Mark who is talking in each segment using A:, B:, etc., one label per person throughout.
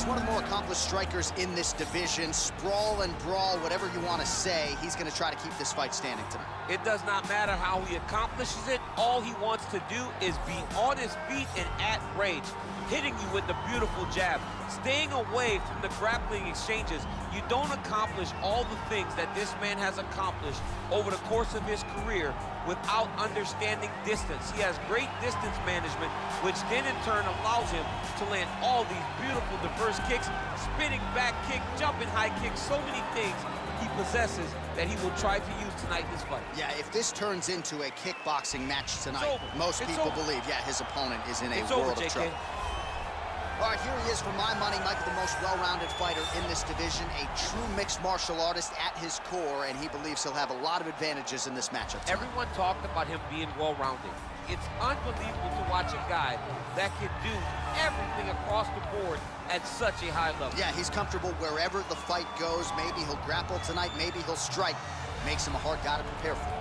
A: one of the more accomplished strikers in this division. Sprawl and brawl, whatever you want to say, he's going to try to keep this fight standing tonight.
B: It does not matter how he accomplishes it. All he wants to do is be on his feet and at range, hitting you with the beautiful jab, staying away from the grappling exchanges. You don't accomplish all the things that this man has accomplished over the course of his career without understanding distance. He has great distance management, which then in turn allows him to land all these beautiful diverse kicks, spinning back kick, jumping high kick, so many things he possesses that he will try to use tonight in this fight.
A: Yeah, if this turns into a kickboxing match tonight, most people believe, yeah, his opponent is in a world of trouble. All right, here he is for my money, Michael, the most well-rounded fighter in this division, a true mixed martial artist at his core, and he believes he'll have a lot of advantages in this matchup tonight.
B: Everyone talked about him being well-rounded. It's unbelievable to watch a guy that can do everything across the board at such a high level.
A: Yeah, he's comfortable wherever the fight goes. Maybe he'll grapple tonight, maybe he'll strike. Makes him a hard guy to prepare for.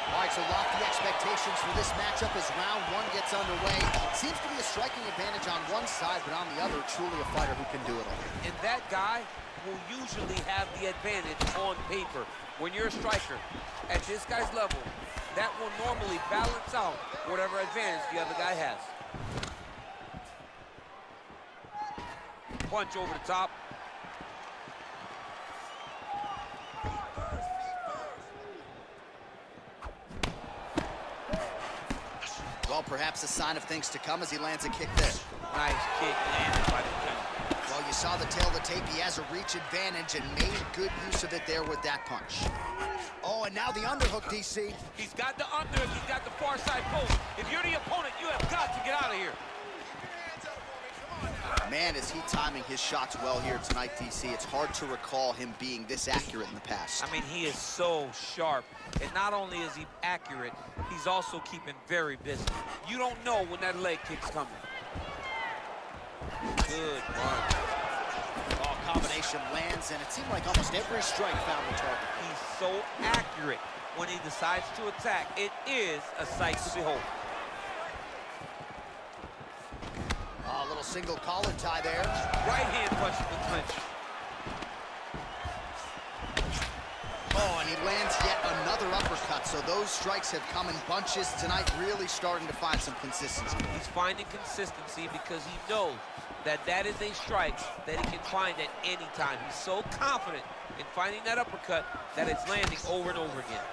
A: All right, so lofty expectations for this matchup as round one gets underway. Seems to be a striking advantage on one side, but on the other, truly a fighter who can do it all.
B: And that guy will usually have the advantage on paper. When you're a striker at this guy's level, that will normally balance out whatever advantage the other guy has. Punch over the top.
A: Well, perhaps a sign of things to come as he lands a kick there.
B: Nice kick landed by the judge.
A: Well, you saw the tail of the tape. He has a reach advantage and made good use of it there with that punch. Oh, and now the underhook, DC.
B: He's got the underhook, he's got the far side post. If you're the opponent, you have got to get out of here.
A: Man, is he timing his shots well here tonight, DC. It's hard to recall him being this accurate in the past.
B: I mean, he is so sharp. And not only is he accurate, he's also keeping very busy. You don't know when that leg kick's coming. Good one.
A: Oh, combination lands, and it seemed like almost every strike found the target.
B: He's so accurate when he decides to attack. It is a sight to behold.
A: Oh, a little single collar tie there.
B: Right hand punch to the clinch.
A: Oh, and he lands yet another uppercut. So those strikes have come in bunches tonight, really starting to find some consistency.
B: He's finding consistency because he knows that that is a strike that he can find at any time. He's so confident in finding that uppercut that it's landing over and over again.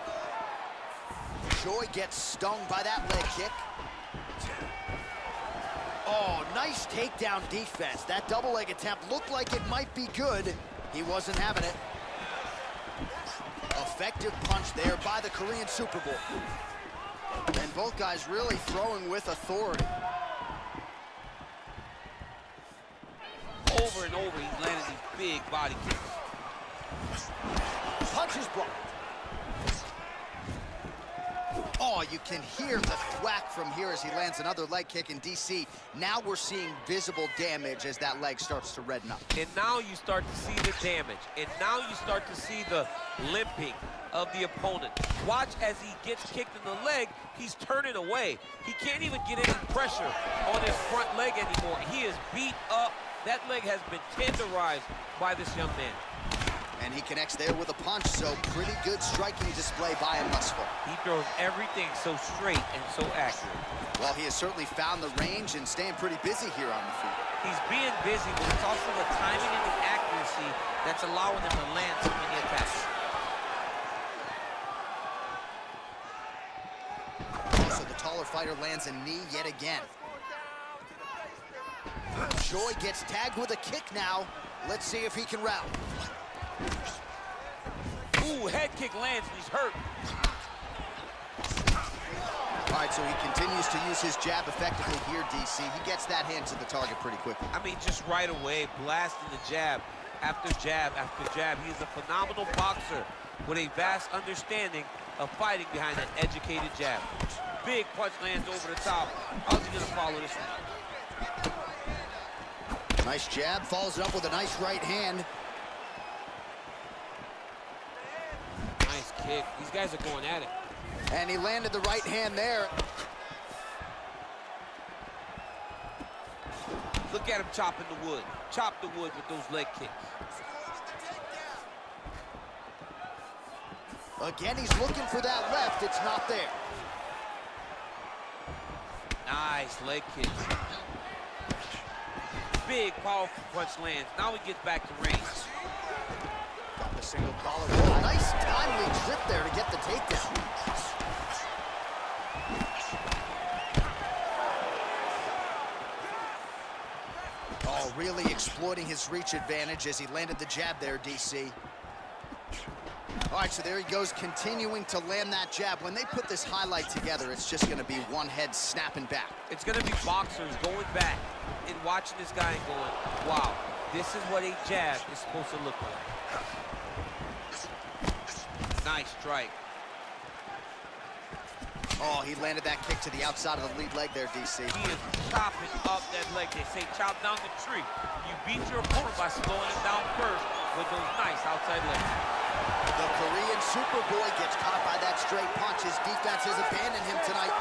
A: Choi gets stung by that leg kick. Oh, nice takedown defense. That double leg attempt looked like it might be good. He wasn't having it. Effective punch there by the Korean Super Bowl. And both guys really throwing with authority.
B: Over and over, he's landing these big body kicks.
A: Punch is blocked. Oh, you can hear the thwack from here as he lands another leg kick in DC. Now we're seeing visible damage as that leg starts to redden up.
B: And now you start to see the damage. And now you start to see the limping of the opponent. Watch as he gets kicked in the leg, he's turning away. He can't even get any pressure on his front leg anymore. He is beat up. That leg has been tenderized by this young man.
A: And he connects there with a punch, so pretty good striking display by him thus far.
B: He throws everything so straight and so accurate.
A: Well, he has certainly found the range and staying pretty busy here on the field.
B: He's being busy, but it's also the timing and the accuracy that's allowing him to land so many attacks.
A: So the taller fighter lands a knee yet again. Choi gets tagged with a kick now. Let's see if he can rally.
B: Ooh, head kick lands and he's hurt.
A: All right, so he continues to use his jab effectively here, DC. He gets that hand to the target pretty quickly.
B: I mean, just right away, blasting the jab after jab after jab. He's a phenomenal boxer with a vast understanding of fighting behind an educated jab. Big punch lands over the top. How's he gonna follow this one?
A: Nice jab, follows it up with a nice right hand.
B: Nice kick. These guys are going at it.
A: And he landed the right hand there.
B: Look at him chopping the wood. Chop the wood with those leg kicks.
A: Again, he's looking for that left. It's not there.
B: Nice leg kick. Big, powerful punch lands. Now he gets back to range.
A: Got the single collar. Nice timely trip there to get the takedown. Oh, really exploiting his reach advantage as he landed the jab there, DC. All right, so there he goes, continuing to land that jab. When they put this highlight together, it's just going to be one head snapping back. It's
B: going to be boxers going back and watching this guy and going, wow, this is what a jab is supposed to look like. Nice strike.
A: Oh, he landed that kick to the outside of the lead leg there, DC.
B: He is chopping up that leg. They say chop down the tree. You beat your opponent by slowing him down first with those nice outside legs.
A: The Korean Superboy gets caught by that straight punch. His defense has abandoned him tonight.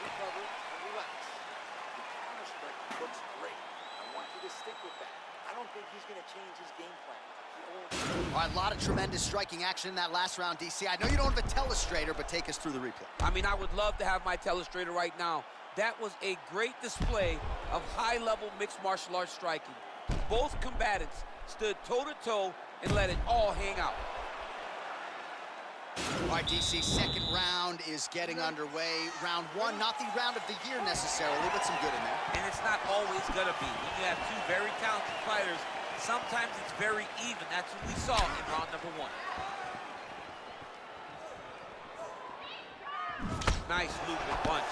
C: Recover and relax. The counter strike looks great. I want you to stick with that. I don't think he's going to change his game plan.
A: All right, a lot of tremendous striking action in that last round, DC. I know you don't have a telestrator, but take us through the replay.
B: I mean, I would love to have my telestrator right now. That was a great display of high-level mixed martial arts striking. Both combatants stood toe-to-toe and let it all hang out.
A: All right, DC, second round is getting underway. Round one, not the round of the year necessarily, but some good in there.
B: And it's not always gonna be. When you have two very talented fighters, sometimes it's very even. That's what we saw in round number one. Nice looping punch.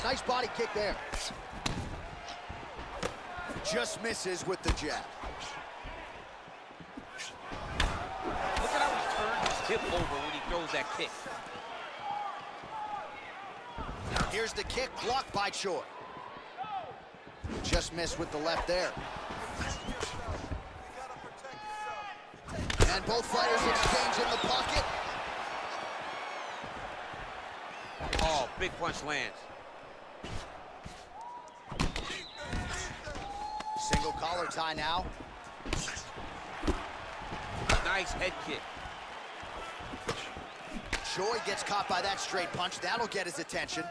A: Nice body kick there. Just misses with the jab.
B: Look at how he turns his hip over when he throws that kick.
A: Here's the kick, blocked by Choi. Just missed with the left there. And both fighters exchange in the pocket.
B: Oh, big punch lands.
A: Single collar tie now.
B: Nice head kick.
A: Choi gets caught by that straight punch. That'll get his attention.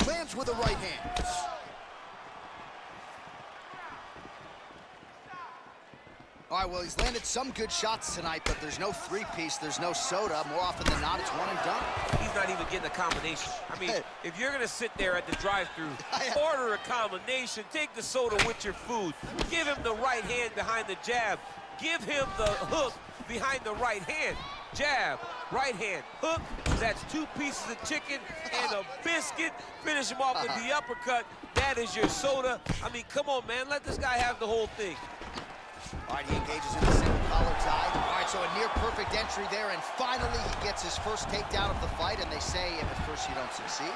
A: Lands with a right hand. All right, well, he's landed some good shots tonight, but there's no three-piece, there's no soda. More often than not, it's one and done.
B: He's not even getting a combination. I mean, if you're gonna sit there at the drive-thru, order a combination, take the soda with your food, give him the right hand behind the jab, give him the hook behind the right hand. Jab, right hand, hook, that's two pieces of chicken and a biscuit. Finish him off with the uppercut. That is your soda. I mean, come on, man, let this guy have the whole thing.
A: All right, he engages in the single collar tie. All right, so a near-perfect entry there, and finally he gets his first takedown of the fight, and they say if at first you don't succeed,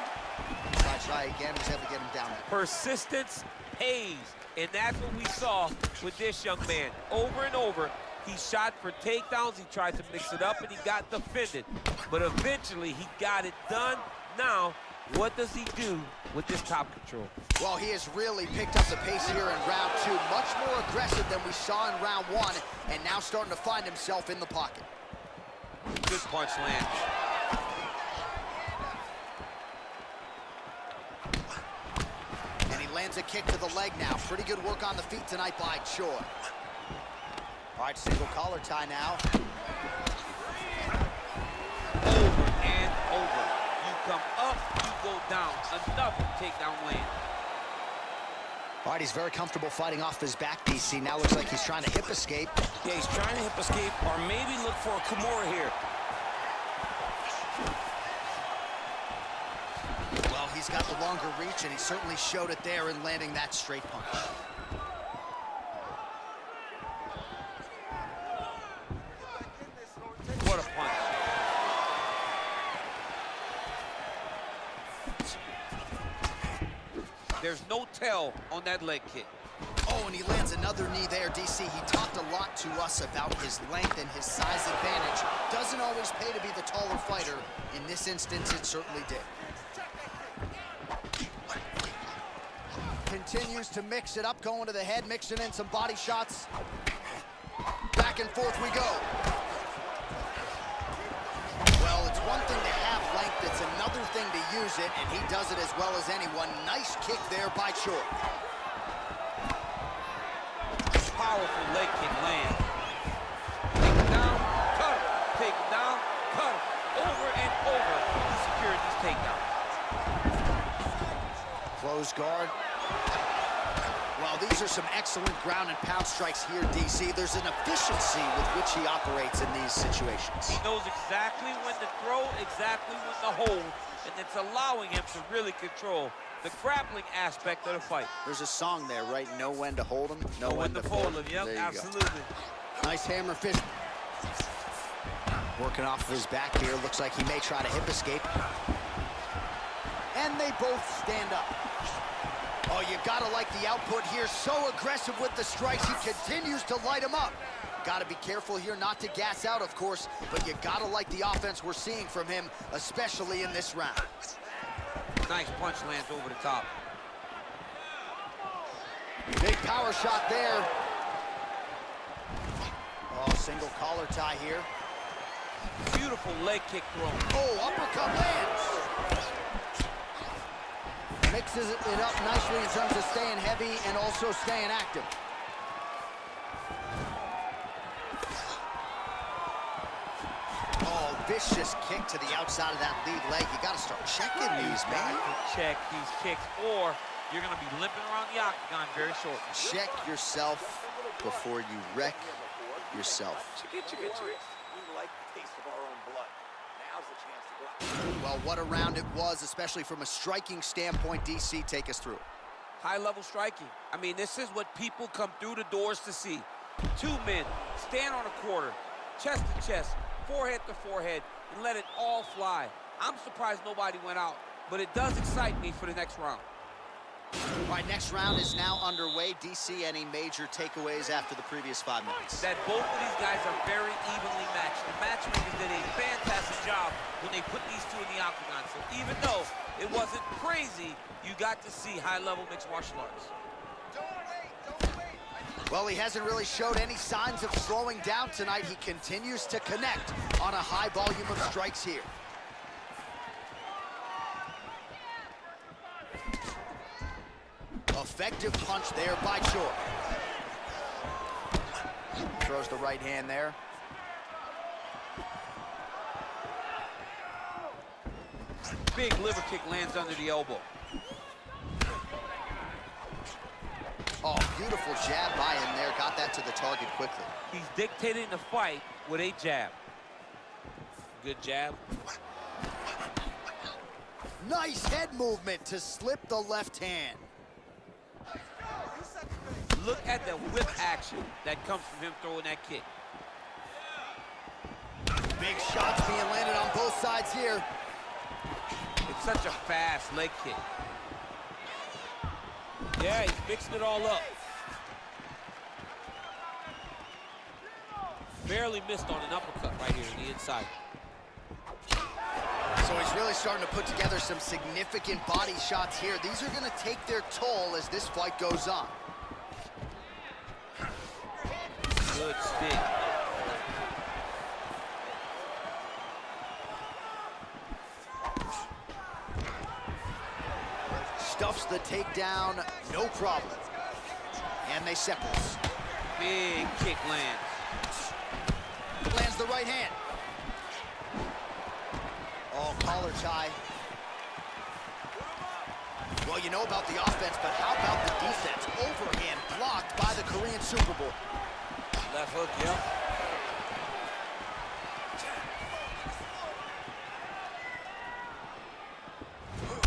A: try again. He's able to get him down there.
B: Persistence pays, and that's what we saw with this young man. Over and over, he shot for takedowns, he tried to mix it up, and he got defended. But eventually, he got it done. Now, what does he do with this top control?
A: Well, he has really picked up the pace here in round two. Much more aggressive than we saw in round one, and now starting to find himself in the pocket.
B: Good punch lands.
A: And he lands a kick to the leg now. Pretty good work on the feet tonight by Choi. All right, single collar tie now.
B: Over and over. You come up, you go down. Another takedown land.
A: All right, he's very comfortable fighting off his back, DC. Now looks like he's trying to hip escape.
D: Yeah, he's trying to hip escape or maybe look for a Kimura here.
A: Well, he's got the longer reach, and he certainly showed it there in landing that straight punch.
B: What a punch. There's no tell on that leg kick.
A: Oh, and he lands another knee there, DC. He talked a lot to us about his length and his size advantage. Doesn't always pay to be the taller fighter. In this instance, it certainly did. Continues to mix it up, going to the head, mixing in some body shots. Back and forth we go. Well, it's one thing to have length, it's another thing to use it, and he does it as well as anyone. Nice kick there by Choi.
B: Powerful leg kick land. Take it down, cut him. Take it down, cut him. Over and over, he secured this takedown.
A: Close guard. Well, these are some excellent ground and pound strikes here, DC. There's an efficiency with which he operates in these situations.
B: He knows exactly when to throw, exactly when to hold, and it's allowing him to really control the grappling aspect of the fight.
A: There's a song there, right? Know when to hold him, know when to
B: fold him. Yep,
A: there you
B: absolutely.
A: Go. Nice hammer fist. Working off of his back here. Looks like he may try to hip escape. And they both stand up. Oh, you gotta like the output here. So aggressive with the strikes. He continues to light him up. Gotta be careful here not to gas out, of course, but you gotta like the offense we're seeing from him, especially in this round.
B: Nice punch lands over the top.
A: Big power shot there. Oh, single collar tie here.
B: Beautiful leg kick throw.
A: Oh, uppercut lands. Mixes it up nicely in terms of staying heavy and also staying active. Oh, vicious kick to the outside of that lead leg. You got to start checking these, man.
B: Check these kicks, or you're going to be limping around the octagon very shortly.
A: Check yourself before you wreck yourself.
C: We like the taste of our own blood. Now's the chance to go out.
A: Well, what a round it was, especially from a striking standpoint. DC, take us through.
B: High-level striking. I mean, this is what people come through the doors to see. Two men stand on a quarter, chest to chest, forehead to forehead, and let it all fly. I'm surprised nobody went out, but it does excite me for the next round.
A: All right, next round is now underway. DC, any major takeaways after the previous 5 minutes?
B: That both of these guys are very evenly matched. The matchmakers did a fantastic job when they put these two in the octagon. So even though it wasn't crazy, you got to see high-level mixed martial arts.
A: Well, he hasn't really showed any signs of slowing down tonight. He continues to connect on a high volume of strikes here. Effective punch there by Choi. Throws the right hand there.
B: Big liver kick lands under the elbow.
A: Oh, beautiful jab by him there. Got that to the target quickly.
B: He's dictating the fight with a jab. Good jab.
A: Nice head movement to slip the left hand.
B: Look at the whip action that comes from him throwing that kick.
A: Big shots being landed on both sides here.
B: It's such a fast leg kick. Yeah, he's mixing it all up. Barely missed on an uppercut right here to the inside.
A: So he's really starting to put together some significant body shots here. These are going to take their toll as this fight goes on.
B: Good stick.
A: Stuffs the takedown, no problem. And they separate.
B: Big kick lands.
A: Lands the right hand. Oh, collar tie. Well, you know about the offense, but how about the defense? Overhand blocked by the Korean Super Bowl.
B: Left hook, yep.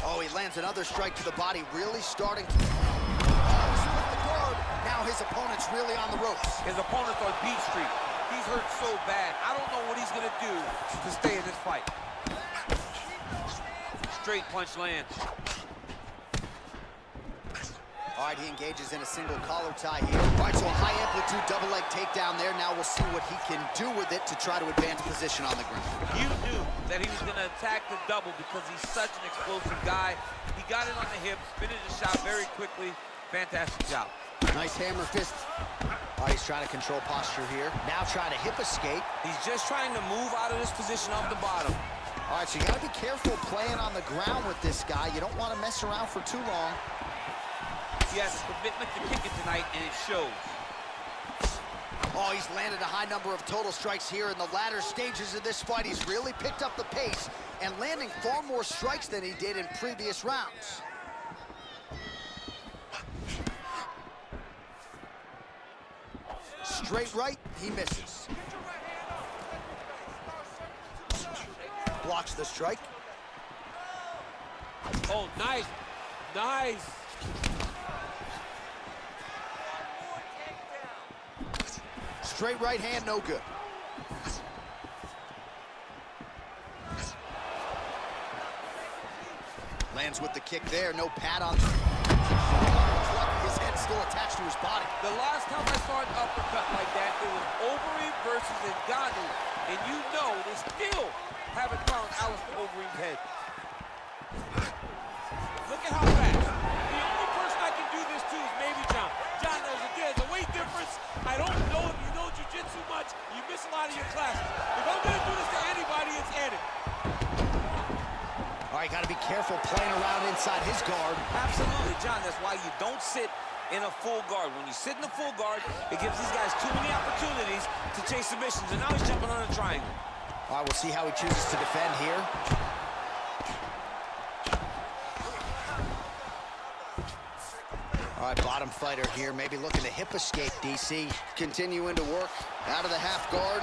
A: Oh, he lands another strike to the body, really starting to... Oh, split the guard. Now his opponent's really on the ropes.
B: His opponent's on beat street. He's hurt so bad. I don't know what he's gonna do to stay in this fight. Straight punch lands.
A: All right, he engages in a single collar tie here. All right, so a high amplitude double leg takedown there. Now we'll see what he can do with it to try to advance position on the ground.
B: You knew that he was going to attack the double because he's such an explosive guy. He got it on the hips, finished the shot very quickly. Fantastic job.
A: Nice hammer fist. All right, he's trying to control posture here. Now trying to hip escape.
D: He's just trying to move out of this position off the bottom.
A: All right, so you got to be careful playing on the ground with this guy. You don't want to mess around for too long.
B: He has a commitment to kick it tonight, and it shows.
A: Oh, he's landed a high number of total strikes here in the latter stages of this fight. He's really picked up the pace and landing far more strikes than he did in previous rounds. Straight right, he misses. Blocks the strike.
B: Oh, nice. Nice.
A: Straight right hand, no good. Lands with the kick there, no pad on. His head still attached to his body.
B: The last time I saw an uppercut like that, it was Overeem versus Ngannou, and you know they still haven't found Alistair Overeem's head. Look at how fast. The only person I can do this to is maybe John. John, there's a weight difference. I don't know if you know jiu-jitsu much. You miss a lot of your classes. If I'm going to do this to anybody, it's Eddie.
A: All right, got to be careful playing around inside his guard.
D: Absolutely, John. That's why you don't sit in a full guard. When you sit in a full guard, it gives these guys too many opportunities to chase submissions, and now he's jumping on a triangle.
A: All right, we'll see how he chooses to defend here. All right, bottom fighter here, maybe looking to hip escape, DC. Continuing to work out of the half guard.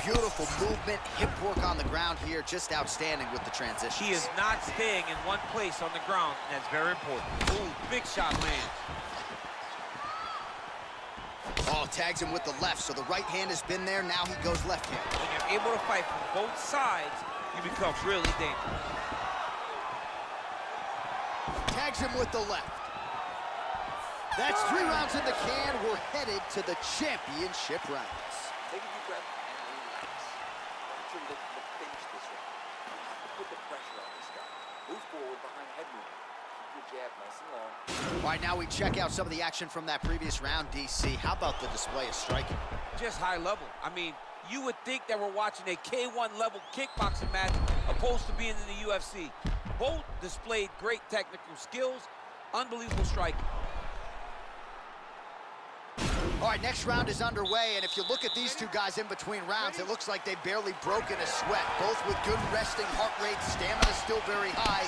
A: Beautiful movement, hip work on the ground here, just outstanding with the transition.
B: He is not staying in one place on the ground, and that's very important. Ooh, big shot lands.
A: Oh, tags him with the left, so the right hand has been there, now he goes left hand.
B: When you're able to fight from both sides, you become really dangerous.
A: Tags him with the left. That's 3 rounds in the can. We're headed to the championship rounds.
C: Take a deep breath and relax. Get your look to finish this round. You have to put the pressure on this guy. Move forward behind head movement. Keep your jab nice and long.
A: All right, now we check out some of the action from that previous round, DC. How about the display of striking?
B: Just high level. I mean, you would think that we're watching a K1 level kickboxing match opposed to being in the UFC. Both displayed great technical skills, unbelievable striking.
A: All right, next round is underway, and if you look at these two guys in between rounds, it looks like they've barely broken a sweat. Both with good resting heart rates, stamina still very high,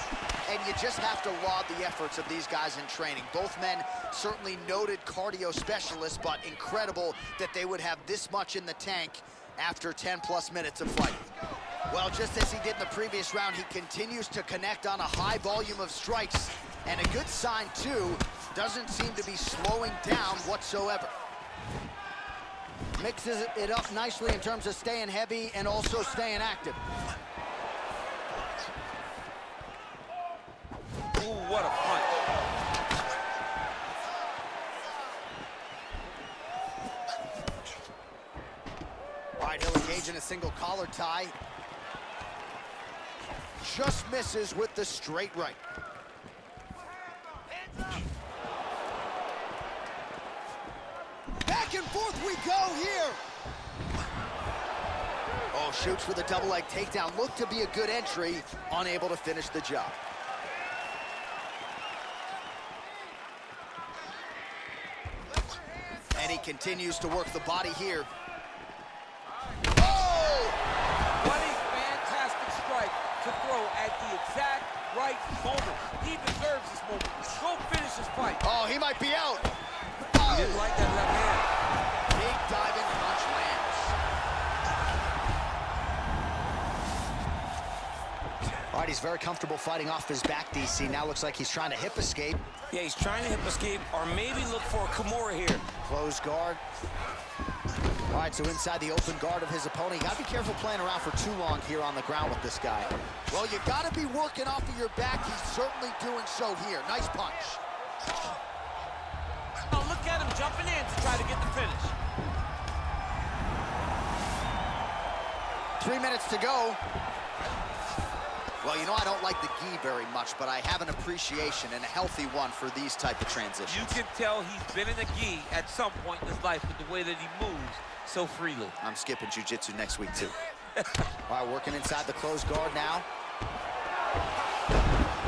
A: and you just have to laud the efforts of these guys in training. Both men certainly noted cardio specialists, but incredible that they would have this much in the tank after 10+ minutes of fighting. Well, just as he did in the previous round, he continues to connect on a high volume of strikes, and a good sign, too, doesn't seem to be slowing down whatsoever. Mixes it up nicely in terms of staying heavy and also staying active.
B: Ooh, what a punch.
A: All right, he'll engage in a single collar tie. Just misses with the straight right. Back and forth we go here. Oh, shoots for the double leg takedown. Looked to be a good entry, unable to finish the job. And he continues to work the body here. Oh!
B: What a fantastic strike to
A: might be out.
D: He didn't like that left hand.
A: Big diving punch lands. All right, he's very comfortable fighting off his back, DC. Now looks like he's trying to hip escape.
D: Yeah, he's trying to hip escape or maybe look for a Kimura here.
A: Close guard. All right, so inside the open guard of his opponent. You got to be careful playing around for too long here on the ground with this guy. Well, you got to be working off of your back. He's certainly doing so here. Nice punch.
B: Oh, look at him jumping in to try to get the finish.
A: 3 minutes to go. Well, you know, I don't like the gi very much, but I have an appreciation and a healthy one for these type of transitions.
B: You can tell he's been in a gi at some point in his life with the way that he moves so freely.
A: I'm skipping jiu-jitsu next week, too. All right, working inside the closed guard now.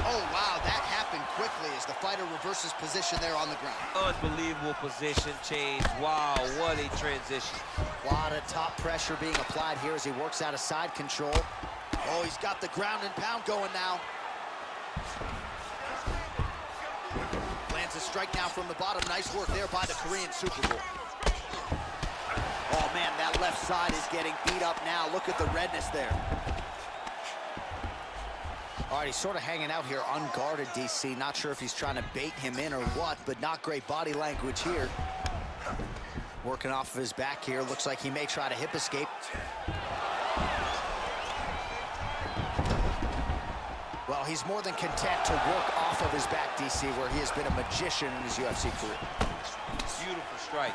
A: Oh, wow, that happened quickly as the fighter reverses position there on the ground.
B: Unbelievable position change. Wow, what a transition.
A: A lot of top pressure being applied here as he works out of side control. Oh, he's got the ground and pound going now. Lands a strike now from the bottom. Nice work there by the Korean Super Bowl. Oh, man, that left side is getting beat up now. Look at the redness there. All right, he's sort of hanging out here unguarded, DC. Not sure if he's trying to bait him in or what, but not great body language here. Working off of his back here. Looks like he may try to hip escape. Well, he's more than content to work off of his back, DC, where he has been a magician in his UFC career.
B: Beautiful strike.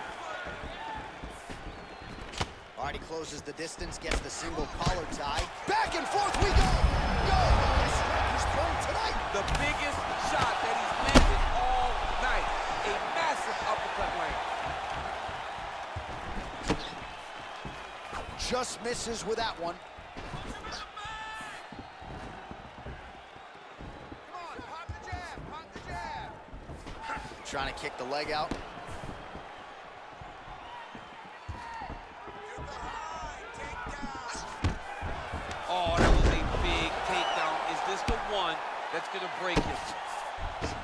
A: All right, he closes the distance, gets the single collar tie. Back and forth we go! Go! This strike is thrown tonight.
B: The biggest shot that he's landed all night. A massive uppercut lane.
A: Just misses with that one. Trying to kick the leg out.
B: Oh, that was a big takedown. Is this the one that's going to break it?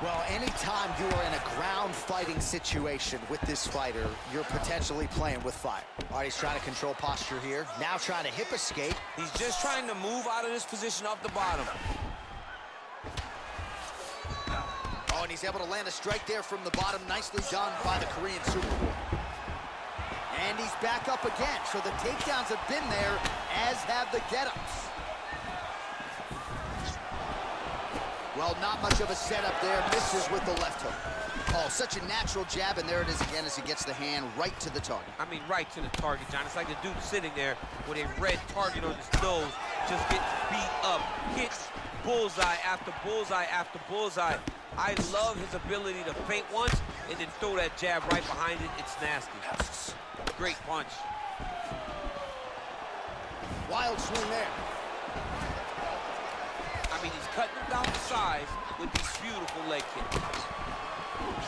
A: Well, anytime you are in a ground fighting situation with this fighter, you're potentially playing with fire. All right, he's trying to control posture here. Now trying to hip escape.
D: He's just trying to move out of this position off the bottom.
A: Oh, and he's able to land a strike there from the bottom. Nicely done by the Korean Super Bowl. And he's back up again. So the takedowns have been there, as have the get-ups. Well, not much of a setup there. Misses with the left hook. Oh, such a natural jab, and there it is again as he gets the hand right to the target.
B: I mean, right to the target, John. It's like the dude sitting there with a red target on his nose, just getting beat up. Hits bullseye after bullseye after bullseye. I love his ability to feint once and then throw that jab right behind it. It's nasty. Great punch.
A: Wild swing there.
B: I mean, he's cutting him down to size with these beautiful leg kicks.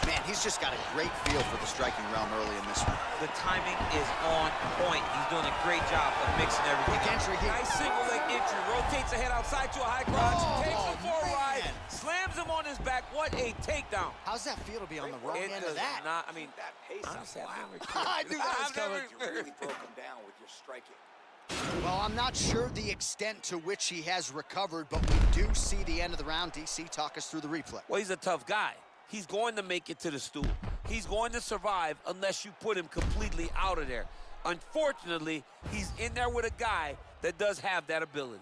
A: Man, he's just got a great feel for the striking realm early in this one.
B: The timing is on point. He's doing a great job of mixing everything.
A: Quick entry here.
B: Nice single leg entry. Rotates the head outside to a high crotch.
A: Oh,
B: takes him for a ride.
A: man.
B: Slams him on his back. What a takedown.
A: How's that feel to be on the wrong
B: It
A: end
B: does
A: of that?
B: not, I mean,
C: That pace,
B: honestly, I've never
A: I knew that was
B: I've never
A: coming.
C: you really broke him down with your striking.
A: Well, I'm not sure the extent to which he has recovered, but we do see the end of the round. DC, talk us through the replay.
B: Well, he's a tough guy. He's going to make it to the stool. He's going to survive unless you put him completely out of there. Unfortunately, he's in there with a guy that does have that ability.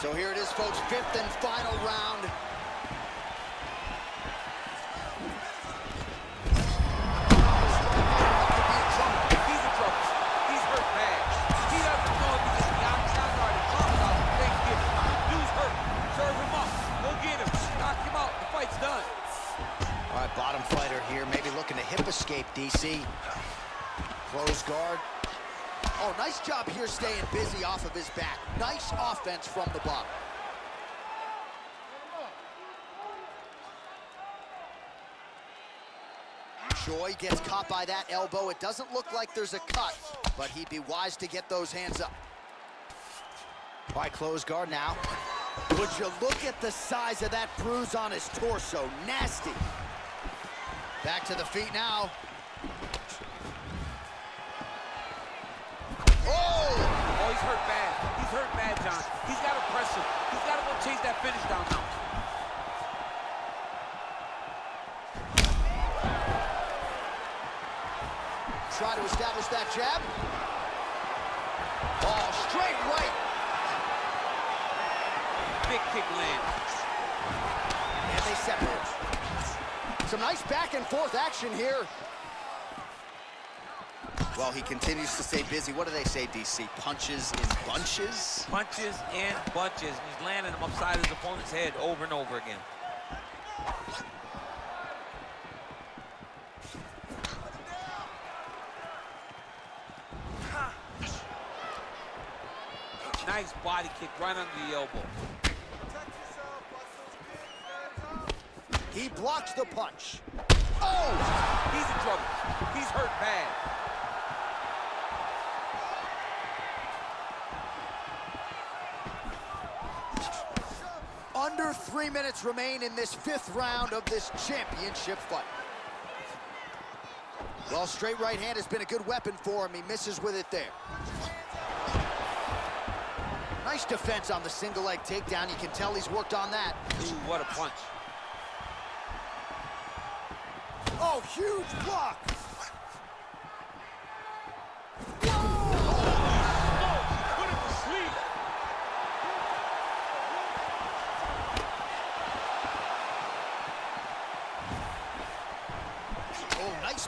A: So here it is, folks, fifth and final round.
B: He's in trouble. He's hurt bad. He doesn't know if he's just beyond the outside and talking about Thanksgiving. Dude's hurt. Serve him up. Go get him. Knock him out. The fight's done.
A: All right, bottom fighter here, maybe looking to hip escape, DC. Close guard. Oh, nice job here staying busy off of his back. Nice offense from the bottom. Choi gets caught by that elbow. It doesn't look like there's a cut. but he'd be wise to get those hands up. All right, close guard now. Would you look at the size of that bruise on his torso? Nasty. Back to the feet now.
B: Oh, he's hurt bad. He's hurt bad, John. He's got to press him. He's got to go chase that finish down now.
A: Try to establish that jab. Oh, straight right.
B: Big kick lands.
A: And they separate. Some nice back and forth action here. Well, he continues to stay busy. What do they say, DC? Punches in bunches?
B: Punches in bunches. He's landing them upside his opponent's head over and over again. Nice body kick right under the elbow.
A: He blocks the punch. Oh!
B: He's in trouble. He's hurt bad.
A: Under 3 minutes remain in this 5th round of this championship fight. Well, straight right hand has been a good weapon for him. He misses with it there. Nice defense on the single leg takedown. You can tell he's worked on that.
B: Ooh, what a punch.
A: Oh, huge block.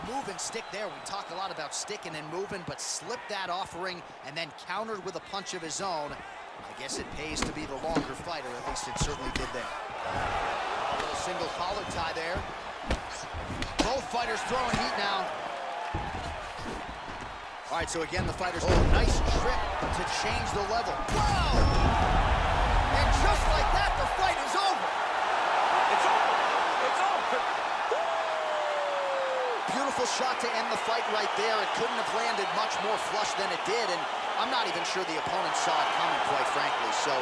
A: Move and stick there. We talk a lot about sticking and moving, but slipped that offering and then countered with a punch of his own. I guess it pays to be the longer fighter. At least it certainly did there. A little single collar tie there. Both fighters throwing heat now. All right, so again, the fighters. Oh, nice trip to change the level. Whoa! And just like that, the fight is over.
B: It's over. It's over.
A: Beautiful shot to end the fight right there. It couldn't have landed much more flush than it did, and I'm not even sure the opponent saw it coming, quite frankly. So,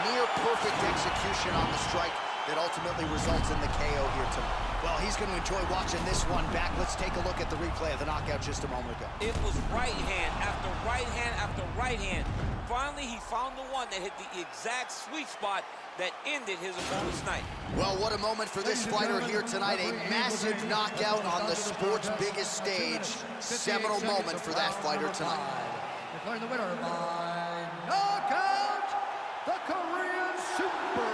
A: near perfect execution on the strike that ultimately results in the KO here tonight. Well, he's going to enjoy watching this one back. Let's take a look at the replay of the knockout just a moment ago.
B: It was right hand after right hand after right hand. Finally, he found the one that hit the exact sweet spot that ended his opponent's night.
A: Well, what a moment for this fighter here tonight. A massive knockout on the sport's biggest stage. Seminal moment for that fighter tonight.
E: Declaring the winner by knockout, the Korean Super